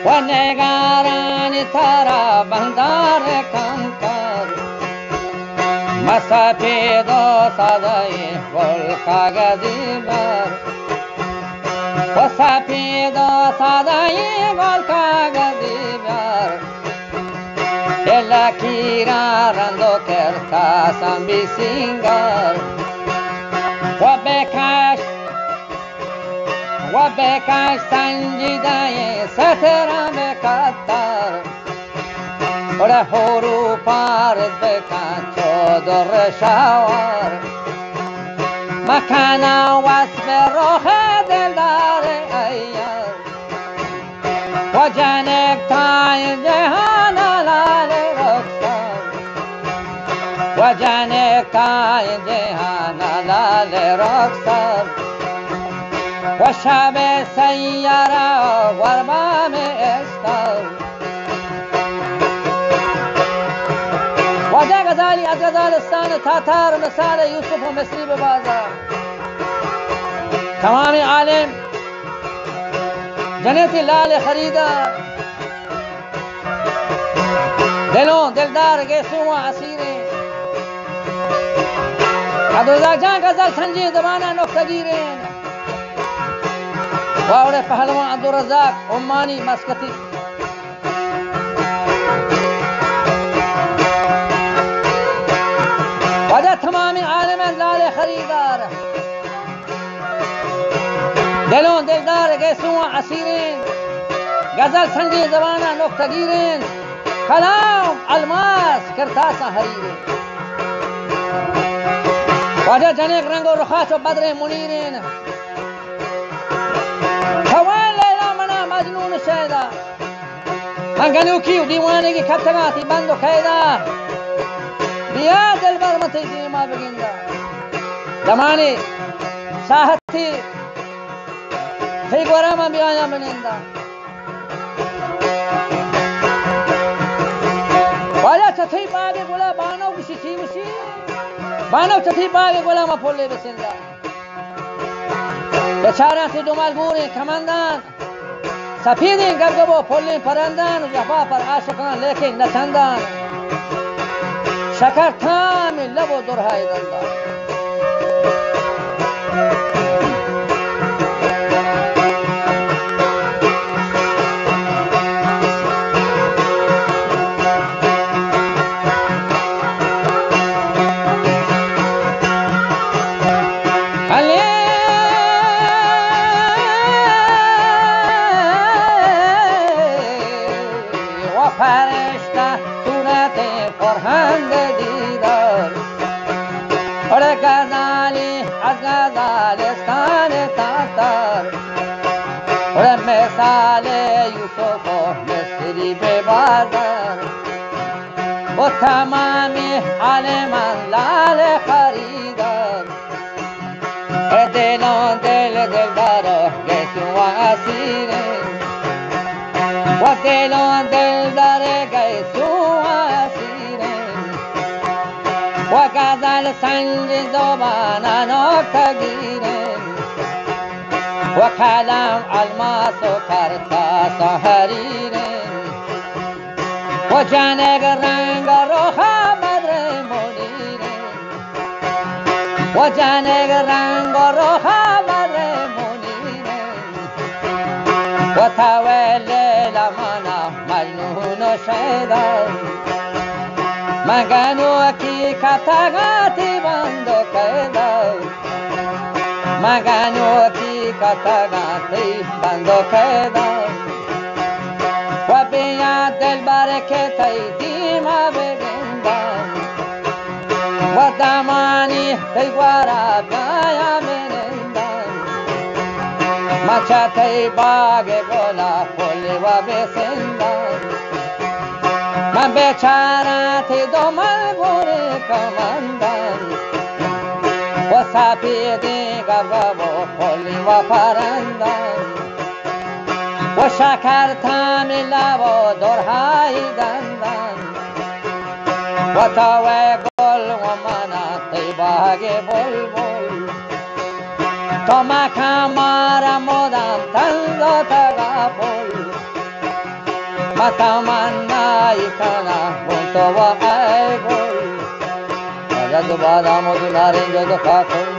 و نگاران ترا بندار کم کر مسافید و صدای گل کاغذی بر و سفید و صدای گل کاغذی بر لکیرا رندو کرتا سنبی سینگر و بکش سنجیده سترم بکتر و حورو پارد بکن چادر شوار مکانا وصف روح دلدار ایر و جنگ تای جهان لال رخصر و جنگ تای جهان لال رخصر و شب سیاره ورمام اشتر و ده غزالی از غزالستان تاتار مثال یوسف و مصری به بازار تمام عالم جنتی لال خریدار دلوں دلدار گیسوں و اسیریں عبدالرزاق جان غزل سنجی زبانہ نقطگیریں واوڑے پہلوان عبدالرزاق عمانی مسکتی وجہ تمامی عالم لال خریدار دلوں دلدار گیسوں اسیرین غزل سنجی زبانہ نقطگیرین کلام الماس کرتاسا حریرین وجہ جنیک رنگ و رخاص و بدر منیرین خوان لیلا منا مجنون شیدہ منگنو کی و دیوانگی کب تگاتی بند و قیدہ بیا دل بر متی دیما بگندہ زمانی ساحتی ٹھیک ورما بیایا بنندہ واجہ چتھی پاگے گولا بانو کسی چی مشی بانو چتھی پاگے گولا ما پھولے بسندہ بیچارہ سی دو مجبوریں کمندان سفیدیں گبگبو پھولیں پرندان جفا پر عاشقان لیکن نچندان شکر تھام لبو درہائی دندہ فرشتہ صورت فرهنگ دیدار اور غزالی از غزالستان تاتار اور مثال یوسف و مصری به بازار و تمامی عالمان لال خریدار دلان دل دلدار گیسو و اسیرین و دلان دل داره گیسو اسیرین و غزل سنج زبانه نکتگیرین و کلم الماس و کرتاس حریرین و جنگ رنگ رخ بدر منیرین و جنگ رنگ رخ بدر منیرین و تولی لمنا مجنون شیدار مگنو کی کتگاتی بندو کیدار مگنو کی کتگاتی بندو کیدار و بیا دل برکتی دیما بگندم و دمانی پیگوارا بیایا بنندم مچتی باگ گلا پولی و بسندم من بیچارتی دو ملگوری کمندم و سپیدی گبگب و پولی و پرندم و شکر تامی لب و درهای دندم و تاوی گل و مناتی باگ بلبل تو مکم مارا مدام تنگ و تغافل matamanna ikana bunto wa ai boy. Raja dubara modulare jodo kakun